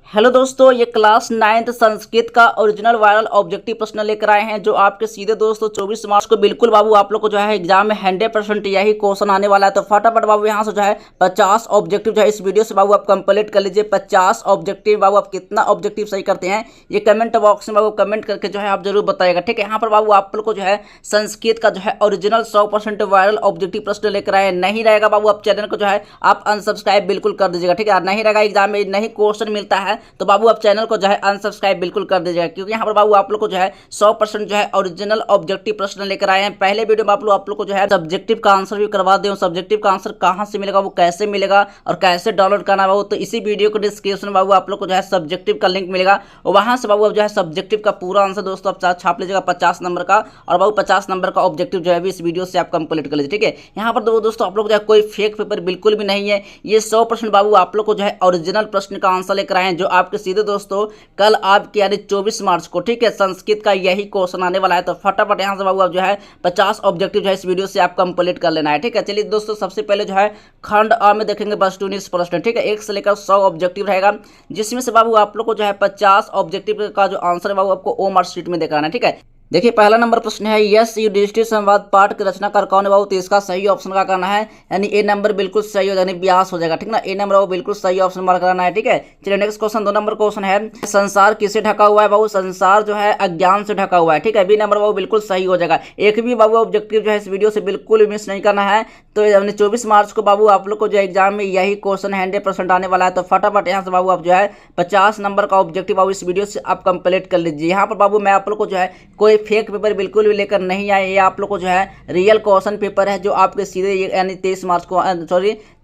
Hello दोस्तों, ये class 9th Sanskrit का ओरिजिनल वायरल ऑब्जेक्टिव प्रश्न लेकर आए हैं जो आपके सीधे दोस्तों 24 मार्च को बिल्कुल बाबू आप लोग को जो है एग्जाम में 100% यही क्वेश्चन आने वाला है। तो फटाफट बाबू यहाँ से जो है 50 ऑब्जेक्टिव जो है इस वीडियो से बाबू आप कंप्लीट कर लीजिए। 50 ऑब्जेक्टिव बाबू आप कितना ऑब्जेक्टिव सही करते हैं ये कमेंट बॉक्स में बाबू कमेंट करके जो है आप जरूर बताएगा, ठीक है। यहाँ पर बाबू आप लोग को जो है संस्कृत का जो है ओरिजिनल 100% वायरल ऑब्जेक्टिव प्रश्न लेकर आए। नहीं रहेगा बाबू आप चैनल को जो है आप अनसब्सक्राइब बिल्कुल कर दीजिएगा, ठीक है। नहीं रहेगा एग्जाम में नहीं क्वेश्चन मिलता है तो बाबू आप चैनल को जो है अनसब्सक्राइब बिल्कुल कर दीजिएगा, क्योंकि यहाँ पर बाबू आप लोग को जो है 100% जो है ओरिजिनल ऑब्जेक्टिव प्रश्न लेकर आए हैं। पहले वीडियो में आप लोग को जो है सब्जेक्टिव का आंसर भी करवा दें। सब्जेक्टिव का आंसर कहाँ से मिलेगा, वो कैसे मिलेगा और कैसे डाउनलोड करना है बाबू, तो इसी वीडियो को डिस्क्रिप्शन बाबू आप लोग को जो है सब्जेक्टिव का लिंक मिलेगा और वहां से बाबू जो है सब्जेक्टिव का पूरा आंसर दोस्तों आप छाप लीजिएगा 50 नंबर का, और बाबू 50 नंबर का ऑब्जेक्टिव जो है इस वीडियो से आप कंप्लीट कर लीजिए, ठीक है। यहाँ पर दोस्तों आप लोग जो है कोई फेक पेपर बिल्कुल भी नहीं है, ये 100% बाबू आप लोग को जो है ओरिजिनल प्रश्न का आंसर लेकर आए हैं जो आपके सीधे दोस्तों कल आपके यानी 24 मार्च को, ठीक है, संस्कृत का यही क्वेश्चन आने वाला है। तो फटाफट यहाँ से बाबू आप जो है 50 ऑब्जेक्टिव जो है इस वीडियो से आप कंप्लीट कर लेना है, ठीक है। चलिए दोस्तों सबसे पहले जो है खंड अ में देखेंगे बस 19 प्रश्न, ठीक है। 1 से लेकर 100 ऑब्जेक्टिव रहेगा, जिसमें से बाबू आप लोग को जो है 50 ऑब्जेक्टिव का जो आंसर है बाबू आपको ओ मार्क शीट में दिखाना है, ठीक है। देखिए पहला नंबर प्रश्न है यस युधिष्ठिर संवाद पाठ के रचनाकार कौन है बाबू, तो इसका सही ऑप्शन का करना है, यानी ए नंबर बिल्कुल सही हो जाएगा, व्यास हो जाएगा, ठीक ना। ए नंबर वो बिल्कुल सही ऑप्शन मार्क करना है, ठीक है। चलिए नेक्स्ट क्वेश्चन 2 नंबर क्वेश्चन है संसार किससे ढका हुआ है बाबू, संसार जो है अज्ञान से ढका हुआ है, ठीक है। बी नंबर वो बिल्कुल सही हो जाएगा। एक भी बाबू ऑब्जेक्टिव जो है इस वीडियो से बिल्कुल मिस नहीं करना है। तो 24 मार्च को बाबू आप लोग को जो एग्जाम में यही क्वेश्चन 100% आने वाला है। तो फटाफट यहाँ से बाबू आप जो है 50 नंबर का ऑब्जेक्टिव बाबू इस वीडियो से आप कंप्लीट कर लीजिए। यहाँ पर बाबू मैं आप लोग को जो है कोई फेक पेपर बिल्कुल भी लेकर नहीं आए, ये आप लोग को जो है रियल क्वेश्चन पेपर है जो आपके सीधे यानी 23 मार्च को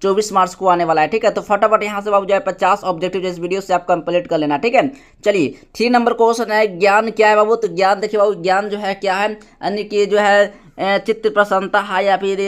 24 मार्च को आने वाला है, ठीक है। तो फटाफट यहाँ से बाबू जो है 50 ऑब्जेक्टिव जो इस वीडियो से आप कंप्लीट कर लेना, ठीक है। चलिए 3 नंबर क्वेश्चन है ज्ञान क्या है बाबू, तो ज्ञान देखिए बाबू ज्ञान जो है क्या है, यानी कि जो है चित्त प्रसन्नता है या फिर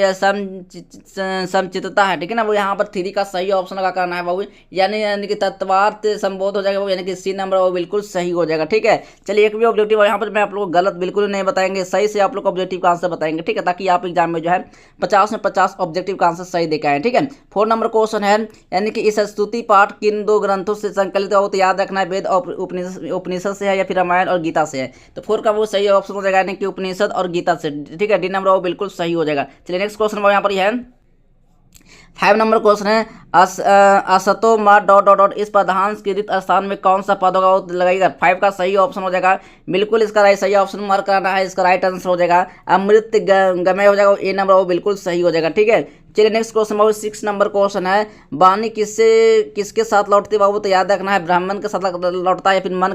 समचितता है, ठीक है ना। वो यहाँ पर 3 का सही ऑप्शन का करना है बाबू, यानी कि तत्वार्थ संबोध हो जाएगा वो, यानी कि सी नंबर वो बिल्कुल सही हो जाएगा, ठीक है। चलिए एक भी ऑब्जेक्टिव यहाँ पर मैं आप लोग को गलत बिल्कुल नहीं बताएंगे, सही से आप लोग ऑब्जेक्टिव का आंसर बताएंगे, ठीक है, ताकि आप एग्जाम में जो है 50 में 50 ऑब्जेक्टिव का आंसर सही देकर आए, ठीक है। 4 नंबर क्वेश्चन है यानी कि इस स्तुति पाठ किन 2 ग्रंथों से संकलित हो, तो याद रखना है वेद और उपनिषद से है या फिर रामायण और गीता से है। तो 4 का वो सही ऑप्शन हो जाएगा, यानी कि उपनिषद और गीता से, ठीक है। डी नंबर वो बिल्कुल सही हो जाएगा। चलिए नेक्स्ट क्वेश्चन यहाँ पर है 5 नंबर क्वेश्चन है असतो मा डॉट डॉट डॉट इस पदांश के रिक्त स्थान में कौन सा पद होगा वो लगाइएगा। 5 का सही ऑप्शन हो जाएगा, बिल्कुल इसका सही ऑप्शन मार्क करना है, इसका राइट आंसर हो जाएगा अमृत गमय हो जाएगा, ए नंबर वो बिल्कुल सही हो जाएगा, ठीक है। चलिए नेक्स्ट क्वेश्चन बाबू 6 नंबर क्वेश्चन है वाणी किसके साथ लौटती बाबू, तो याद रखना है ब्राह्मण के साथ लौटता है या फिर मन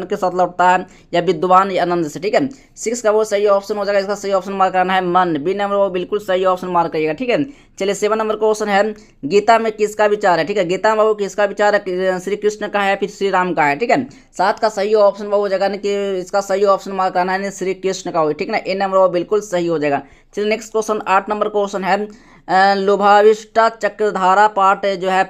के साथ लौटता है या विद्वान या आनंद से, ठीक है। 6 का वो सही ऑप्शन हो जाएगा, इसका सही ऑप्शन मार्क करना है मन, बी नंबर वो बिल्कुल सही ऑप्शन मार्क करिएगा, ठीक है। चलिए 7 नंबर क्वेश्चन है गीता में किसका विचार है, ठीक है। गीता में बाबू किसका विचार है, श्री कृष्ण का है फिर श्री राम का है, ठीक है। 7 का सही ऑप्शन बाबू हो जाएगा कि इसका सही ऑप्शन मार्क करना है श्री कृष्ण का हो, ठीक है ना। ए नंबर वो बिल्कुल सही हो जाएगा। चलिए नेक्स्ट क्वेश्चन 8 नंबर क्वेश्चन है लोभाविष्टा चक्रधारा पाठ जो है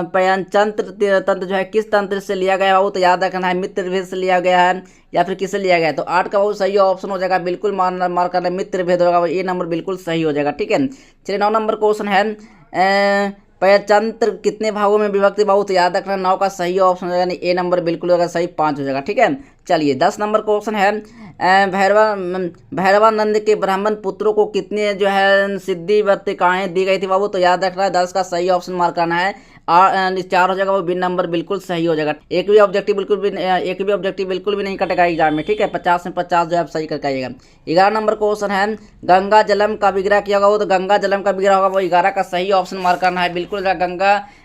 पयनचंत्र तंत्र जो है किस तंत्र से लिया गया है, वो तो याद रखना है मित्र भेद से लिया गया है या फिर किससे लिया गया है। तो 8 का वो सही ऑप्शन हो जाएगा, बिल्कुल मार करना मित्र भेद होगा, ये नंबर बिल्कुल सही हो जाएगा, ठीक है। चलिए 9 नंबर क्वेश्चन है पयचंत्र कितने भागों में विभक्त बाबू, तो याद रखना 9 का सही ऑप्शन हो जाएगा, ए नंबर बिल्कुल होगा सही 5 हो जाएगा, ठीक है। चलिए 10 नंबर क्वेश्चन है भैरवानंद के ब्राह्मण पुत्रों को कितने जो है सिद्धि वर्तिकाएं दी गई थी बाबू, तो याद रखना है 10 का सही ऑप्शन मार्क करना है 4 हो जाएगा, वो बी नंबर बिल्कुल सही हो जाएगा। एक भी ऑब्जेक्टिव बिल्कुल भी नहीं कटेगा एग्जाम में, ठीक है। 50 में 50 जो है आप सही करके आइएगा। 11 नंबर क्वेश्चन है गंगा जलम का विग्रह किया होगा, वो तो गंगा जलम का विग्रह होगा वो 11 का सही ऑप्शन मार्क करना है, बिल्कुल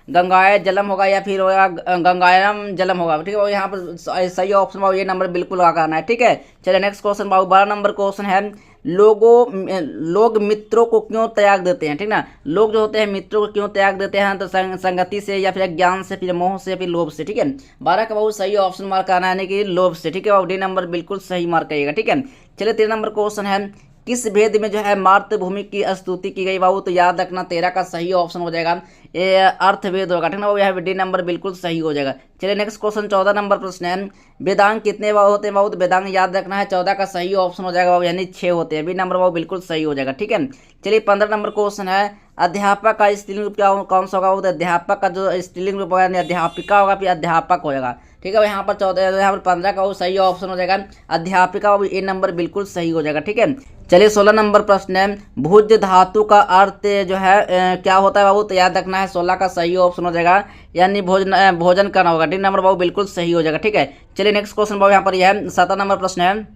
गंगाय जलम होगा या फिर होगा गंगायम जलम होगा, ठीक है। वो यहाँ पर सही ऑप्शन बाबू ये नंबर बिल्कुल करना है, ठीक है। चलिए नेक्स्ट क्वेश्चन बाबू 12 नंबर क्वेश्चन है लोग मित्रों को क्यों त्याग देते हैं, ठीक ना। लोग जो होते हैं मित्रों को क्यों त्याग देते हैं, तो संगति से या फिर ज्ञान से फिर मोह से या फिर लोभ से, ठीक है। 12 का बहुत सही ऑप्शन मार्क करना है कि लोभ से, ठीक है। और डी नंबर बिल्कुल सही मार्क करिएगा, ठीक है। चलिए 13 नंबर क्वेश्चन है किस भेद में जो है मातृभूमि की स्तुति की गई बाबू, तो याद रखना 13 का सही ऑप्शन हो जाएगा ये अर्थवेद होगा, ठीक ना। वो यहाँ डी नंबर बिल्कुल सही हो जाएगा। चलिए नेक्स्ट क्वेश्चन 14 नंबर प्रश्न है वेदांग कितने होते हैं बाबू, तो वेदांग याद रखना है 14 का सही ऑप्शन हो जाएगा बाबू, यानी 6 होते हैं, बी नंबर बाबू बिल्कुल सही हो जाएगा, ठीक है। चलिए 15 नंबर क्वेश्चन है अध्यापक का स्त्रीलिंग रूप क्या कौन सा होगा, वो तो अध्यापक का जो स्त्रीलिंग रूप होगा यानी अध्यापिका होगा, फिर अध्यापक हो जाएगा। ठीक है, यहाँ पर 14, यहाँ पर 15 का वो सही ऑप्शन हो जाएगा अध्यापिका, वो ए नंबर बिल्कुल सही हो जाएगा। ठीक है, चलिए 16 नंबर प्रश्न है, भुज धातु का अर्थ जो है क्या होता है बाबू, तो याद रखना है 16 का सही ऑप्शन हो जाएगा यानी भोजन करना होगा। डी नंबर बाबू बिल्कुल सही हो जाएगा। ठीक है, चलिए नेक्स्ट क्वेश्चन बाबू यहाँ पर यह है 17 नंबर प्रश्न है।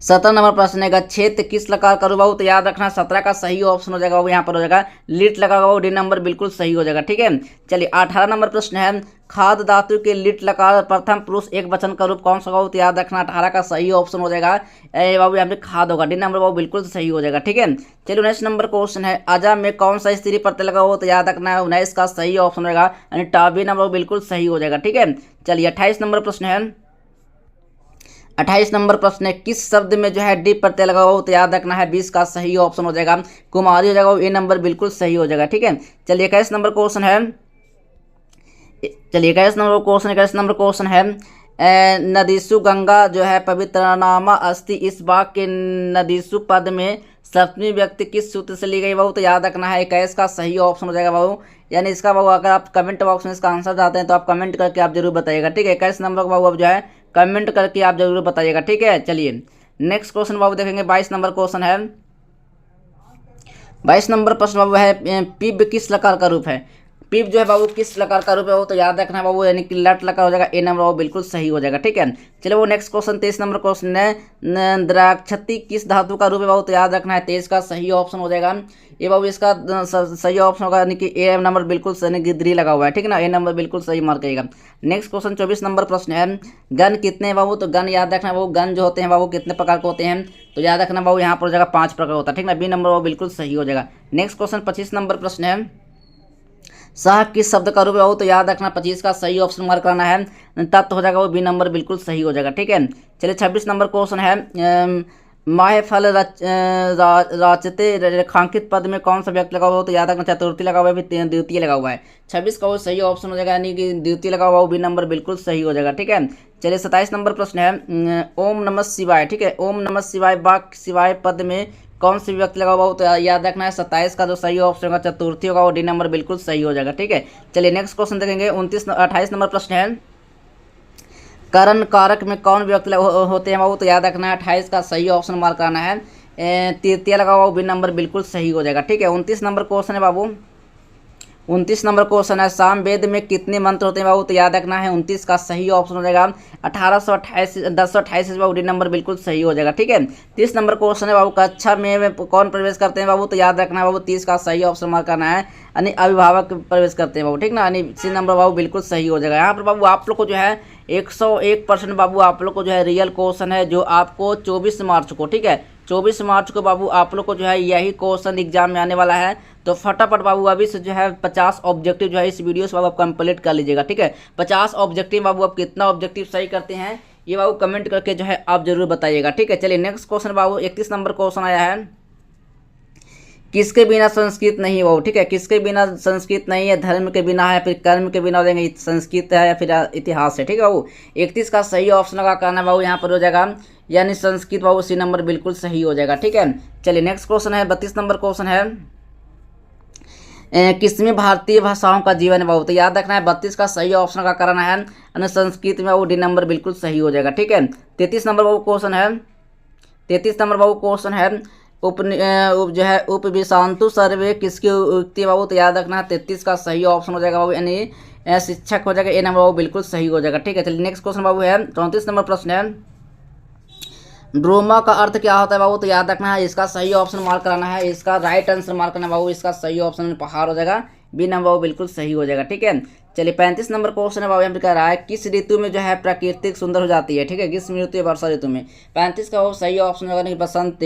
17 नंबर प्रश्न है, गच्छेद किस लकार का रूप बाबू, तो याद रखना 17 का सही ऑप्शन हो जाएगा बाबू, यहाँ पर हो जाएगा लिट लगा बाबू, डी नंबर बिल्कुल सही हो जाएगा। ठीक है, चलिए 18 नंबर प्रश्न है, खाद धातु के लिट लकार प्रथम पुरुष एक वचन का रूप कौन सा बाबू, तो याद रखना 18 का सही ऑप्शन हो जाएगा बाबू, यहाँ पे खाद होगा, डी नंबर बाबू बिल्कुल सही हो जाएगा। ठीक है, चलिए 19 नंबर क्वेश्चन है, अजा में कौन सा स्त्री प्रत्यय लगा हो, तो याद रखना 19 का सही ऑप्शन रहेगा यानी डी नंबर बिल्कुल सही हो जाएगा। ठीक है, चलिए 28 नंबर प्रश्न है। 28 नंबर प्रश्न है, किस शब्द में जो है डी प्रत्यय लगा हो, तो याद रखना है 20 का सही ऑप्शन हो जाएगा कुमारी हो जाएगा, ए नंबर बिल्कुल सही हो जाएगा। ठीक है, चलिए 21 नंबर क्वेश्चन है। चलिए 21 नंबर क्वेश्चन है, नदीसु गंगा जो है पवित्र नामा अस्ति, इस वाक्य के नदीसु पद में सप्तमी व्यक्ति किस सूत्र से ली गई बाबू, तो याद रखना है 21 का सही ऑप्शन हो जाएगा बाबू, यानी इसका बाबू अगर आप कमेंट बॉक्स में इसका आंसर चाहते हैं तो आप कमेंट करके आप जरूर बताइएगा। ठीक है, 21 नंबर का बाबू अब जो है कमेंट करके आप जरूर बताइएगा। ठीक है, चलिए नेक्स्ट क्वेश्चन बाबू देखेंगे 22 नंबर क्वेश्चन है। 22 नंबर प्रश्न बाबू है, पिब किस लकार का रूप है, पिप जो है बाबू किस लकार का रूप है वो तो याद रखना है बाबू, यानी कि लट लकार हो जाएगा, ए नंबर बाबू बिल्कुल सही हो जाएगा। ठीक है, चलो वो नेक्स्ट क्वेश्चन 23 नंबर क्वेश्चन है, द्राक्षती किस धातु का रूप है बाबू, तो याद रखना है 23 का सही ऑप्शन हो जाएगा ये बाबू, इसका सही ऑप्शन होगा यानी कि ए नंबर बिल्कुल सही, गिद्री लगा हुआ है। ठीक है ना, ए नंबर बिल्कुल सही मार्क करिएगा। नेक्स्ट क्वेश्चन 24 नंबर प्रश्न है, गण कितने हैं बाबू, तो गण याद रखना बाबू, गण जो होते हैं बाबू कितने प्रकार के होते हैं, तो याद रखना बाबू यहाँ पर हो जाएगा 5 प्रकार होता है। ठीक ना, बी नंबर बाबू बिल्कुल सही हो जाएगा। नेक्स्ट क्वेश्चन 25 नंबर प्रश्न है, सह किस शब्द का रूप है वो तो याद रखना 25 का सही ऑप्शन मार्क करना है, तत्व हो जाएगा वो बी नंबर बिल्कुल सही हो जाएगा। ठीक है, चलिए 26 नंबर क्वेश्चन है, माहे फल राचते रेखांकित पद में कौन सा व्यक्ति लगा हुआ हो, तो याद रखना चतुर्थी लगा हुआ है, फिर द्वितीय लगा हुआ है। 26 का वो सही ऑप्शन हो जाएगा यानी कि द्वितीय लगा हुआ वो बी नंबर बिल्कुल सही हो जाएगा। ठीक है, चलिए 27 नंबर प्रश्न है, ओम नमः शिवाय। ठीक है, ओम नमः शिवाय वाक्य शिवाय पद में कौन सी व्यक्ति लगा हुआ हो, तो याद रखना है 27 का जो सही ऑप्शन होगा चतुर्थी होगा वो डी नंबर बिल्कुल सही हो जाएगा। ठीक है, चलिए नेक्स्ट क्वेश्चन देखेंगे 28 नंबर प्रश्न है, करण कारक में कौन व्यक्ति होते हैं बाबू, तो याद रखना है 28 का सही ऑप्शन मार्क करना है, तृतीय लगा हुआ बी नंबर बिल्कुल सही हो जाएगा। ठीक है, 29 नंबर क्वेश्चन है बाबू, 29 नंबर क्वेश्चन है, सामवेद में कितने मंत्र होते हैं बाबू, तो याद रखना है 29 का सही ऑप्शन हो जाएगा 1028 बाबू, डी नंबर बिल्कुल सही हो जाएगा। ठीक है, 30 नंबर क्वेश्चन है बाबू, कक्षा में कौन प्रवेश करते हैं बाबू, तो याद रखना है बाबू 30 का सही ऑप्शन मार्क करना है यानी अभिभावक प्रवेश करते हैं बाबू। ठीक ना, यानी सी नंबर बाबू बिल्कुल सही हो जाएगा। यहाँ पर बाबू आप लोग को जो है 101% बाबू आप लोग को जो है रियल क्वेश्चन है जो आपको 24 मार्च को, ठीक है 24 मार्च को बाबू आप लोग को जो है यही क्वेश्चन एग्जाम में आने वाला है, तो फटाफट बाबू अभी से जो है 50 ऑब्जेक्टिव जो है इस वीडियो से बाबू आप कंप्लीट कर लीजिएगा। ठीक है, 50 ऑब्जेक्टिव बाबू आप कितना ऑब्जेक्टिव सही करते हैं ये बाबू कमेंट करके जो है आप जरूर बताइएगा। ठीक है, चलिए नेक्स्ट क्वेश्चन बाबू 31 नंबर क्वेश्चन आया है, किसके बिना संस्कृत नहीं है बाबू। ठीक है, किसके बिना संस्कृत नहीं है, धर्म के बिना है, फिर कर्म के बिना हो जाएंगे, संस्कृत है या फिर इतिहास है। ठीक है बाबू, 31 का सही ऑप्शन लगा करना बाबू यहाँ पर हो जाएगा यानी संस्कृत बाबू, सी नंबर बिल्कुल सही हो जाएगा। ठीक है, चलिए नेक्स्ट क्वेश्चन है 32 नंबर क्वेश्चन है, किसमें भारतीय भाषाओं का जीवन है बाबू, तो याद रखना है 32 का सही ऑप्शन का करना है यानी संस्कृत में वो डी नंबर बिल्कुल सही हो जाएगा। ठीक है, 33 नंबर बाबू क्वेश्चन है, 33 नंबर बाबू क्वेश्चन है, जो है उपविशांतु सर्वे किसकी उक्ति बाबू, तो याद रखना है 33 का सही ऑप्शन हो जाएगा बाबू यानी शिक्षक हो जाएगा, ए नंबर बाबू बिल्कुल सही हो जाएगा। ठीक है, चलिए नेक्स्ट क्वेश्चन बाबू है 34 नंबर प्रश्न है, ड्रोमा का अर्थ क्या होता है बाबू, तो याद रखना है इसका सही ऑप्शन मार्क कराना है, इसका राइट आंसर मार्क करना है बाबू, इसका सही ऑप्शन पहाड़ हो जाएगा, बी नंबर बाबू बिल्कुल सही हो जाएगा। ठीक है, चलिए 35 नंबर क्वेश्चन है बाबू यहाँ पे कह रहा है, किस ऋतु में जो है प्रकृतिक सुंदर हो जाती है। ठीक है, किस ऋतु या वर्षा ऋतु में, 35 का वो सही ऑप्शन होगा नहीं बसंत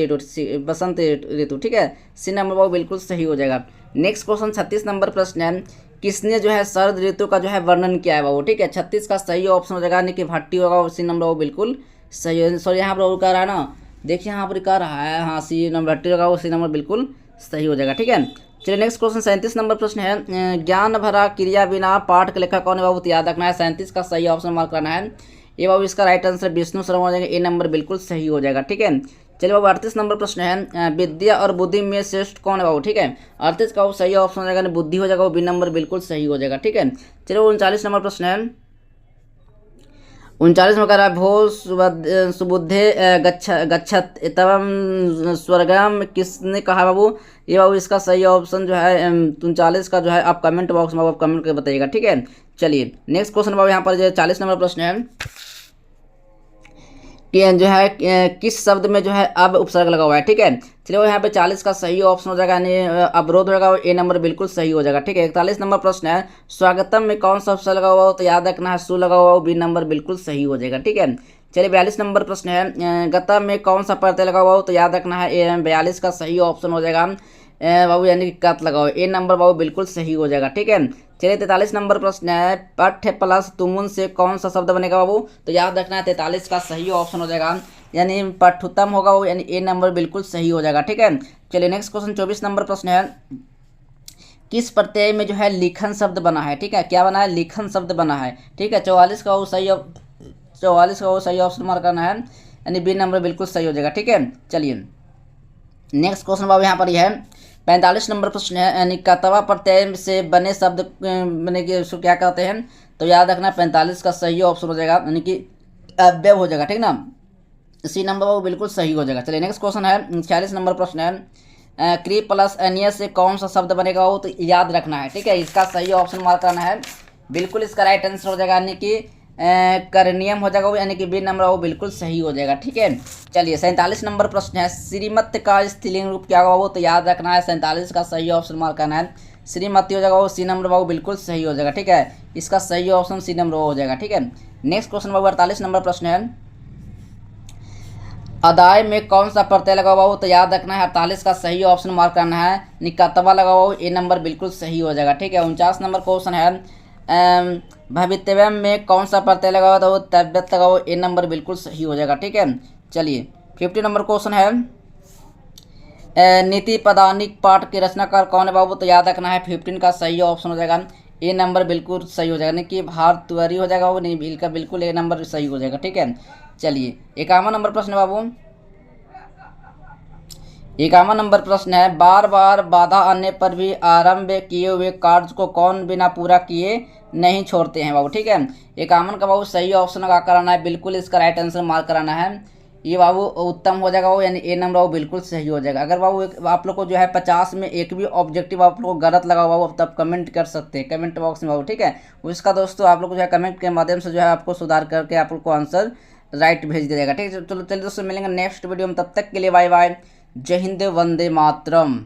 ऋतु। ठीक है, सी नंबर बाबू बिल्कुल सही हो जाएगा। नेक्स्ट क्वेश्चन 36 नंबर प्रश्न है, किसने जो है शरद ऋतु का जो है वर्णन किया है बाबू। ठीक है, 36 का सही ऑप्शन हो जाएगा यानी कि भट्टी होगा, सी नंबर बाबू बिल्कुल सही है। सॉरी यहाँ पर कह रहा है ना, देखिए यहाँ पर कह रहा है हाँ सी नंबर भट्टी होगा, सी नंबर बिल्कुल सही हो जाएगा। ठीक है, चलिए नेक्स्ट क्वेश्चन 37 नंबर प्रश्न है, ज्ञान भरा क्रिया बिना पाठ के लेखक कौन है बाबू, तो याद रखना है 37 का सही ऑप्शन मार्क करना है ये बाबू, इसका राइट आंसर विष्णु शर्मा हो जाएगा, ए नंबर बिल्कुल सही हो जाएगा। ठीक है, चलिए बाबू 38 नंबर प्रश्न है, विद्या और बुद्धि में श्रेष्ठ कौन है बाबू, ठीक है। 38 का वो सही ऑप्शन हो जाएगा, बुद्धि हो जाएगा, वो बी नंबर बिल्कुल सही हो जाएगा, ठीक है। चलिए 39 नंबर प्रश्न है, 39 में कह रहा है भो सुबुद्धे गच्छत तवम स्वर्गम, किसने कहा बाबू, ये बाबू इसका सही ऑप्शन जो है 39 का जो है आप कमेंट बॉक्स में आप कमेंट करके बताइएगा, ठीक है। चलिए नेक्स्ट क्वेश्चन बाबू यहाँ पर जो 40 नंबर प्रश्न है कि जो है किस शब्द में जो है अब उपसर्ग लगा हुआ है, ठीक है। चलिए वो यहाँ पे 40 का सही ऑप्शन हो जाएगा, यानी अवरोध होगा, ए नंबर बिल्कुल सही हो जाएगा, ठीक है। 41 नंबर प्रश्न है, स्वागतम में कौन सा उपसर्ग लगा हुआ हो, तो याद रखना है सु लगा हुआ हो, बी नंबर बिल्कुल सही हो जाएगा, ठीक है। चलिए 42 नंबर प्रश्न है, गतम में कौन सा प्रत्यय लगा हुआ हो, तो याद रखना है 42 का सही ऑप्शन हो जाएगा बाबू, यानी कि कत लगाओ, ए नंबर बाबू बिल्कुल सही हो जाएगा, ठीक है। चलिए 43 नंबर प्रश्न है, पठ प्लस तुमुन से कौन सा शब्द बनेगा बाबू, तो याद रखना है 43 का सही ऑप्शन हो जाएगा, यानी पठुतम होगा वो, यानी ए नंबर बिल्कुल सही हो जाएगा, ठीक है। चलिए नेक्स्ट क्वेश्चन 24 नंबर प्रश्न है, किस प्रत्यय में जो है लिखन शब्द बना है, ठीक है, क्या बना है, लिखन शब्द बना है, ठीक है। 44 का वो सही ऑप्शन मार्क करना है, यानी बी नंबर बिल्कुल सही हो जाएगा, ठीक है। चलिए नेक्स्ट क्वेश्चन बाबू यहाँ पर यह है, 45 नंबर प्रश्न है, यानी कतवा प्रत्यय से बने शब्द बने कि उसको क्या कहते हैं, तो याद रखना 45 का सही ऑप्शन हो जाएगा, यानी कि अव्यय हो जाएगा, ठीक ना, सी नंबर वो बिल्कुल सही हो जाएगा। चलिए नेक्स्ट क्वेश्चन है 46 नंबर प्रश्न है, क्री प्लस एनियस से कौन सा शब्द बनेगा वो, तो याद रखना है, ठीक है, इसका सही ऑप्शन मार्क करना है, बिल्कुल इसका राइट आंसर हो जाएगा, यानी कि करनियम हो जाएगा वो, यानी कि बी नंबर वो बिल्कुल सही हो जाएगा, ठीक है। चलिए 47 नंबर प्रश्न है, श्रीमत का स्त्रीलिंग रूप क्या होगा वो, तो याद रखना है 47 का सही ऑप्शन मार्क करना है, श्रीमती हो जाएगा वो, सी नंबर बाबू बिल्कुल सही हो जाएगा, ठीक है, इसका सही ऑप्शन सी नंबर हो जाएगा, ठीक है। नेक्स्ट क्वेश्चन बाबू 48 नंबर प्रश्न है, अदाय में कौन सा प्रत्यय लगा हुआ हो, तो याद रखना है 48 का सही ऑप्शन मार्क करना है, निकतवा लगा हुआ हो, ए नंबर बिल्कुल सही हो जाएगा, ठीक है। 49 नंबर क्वेश्चन है, भवितव्य में कौन सा प्रत्यय लगा हुआ तो तबियत लगा हुआ, ए नंबर बिल्कुल सही हो जाएगा, ठीक है। चलिए 50 नंबर क्वेश्चन है, नीति पदानिक पाठ के रचनाकार कौन है बाबू, तो याद रखना है 15 का सही ऑप्शन हो जाएगा, ए नंबर बिल्कुल सही हो जाएगा, नहीं कि भारतुअरी हो जाएगा वो, नहीं बिल्कुल बिल्कुल ए नंबर सही हो जाएगा, ठीक है। चलिए 51 नंबर प्रश्न है बाबू, 51 नंबर प्रश्न है, बार बार बाधा आने पर भी आरंभ किए हुए कार्य को कौन बिना पूरा किए नहीं छोड़ते हैं बाबू, ठीक है। 51 का बाबू सही ऑप्शन लगा कराना है, बिल्कुल इसका राइट आंसर मार्क कराना है, ये बाबू उत्तम हो जाएगा वो, यानी ए नंबर वो बिल्कुल सही हो जाएगा। अगर बाबू आप लोग को जो है 50 में एक भी ऑब्जेक्टिव आप लोग को गलत लगा हुआ बाबू, तब कमेंट कर सकते हैं कमेंट बॉक्स में बाबू, ठीक है। उसका दोस्तों आप लोग जो है कमेंट के माध्यम से जो है आपको सुधार करके आप लोग को आंसर राइट भेज दिया जाएगा, ठीक है। चलो चलिए दोस्तों मिलेंगे नेक्स्ट वीडियो में, तब तक के लिए बाय बाय, जय हिंद, वंदे मातरम।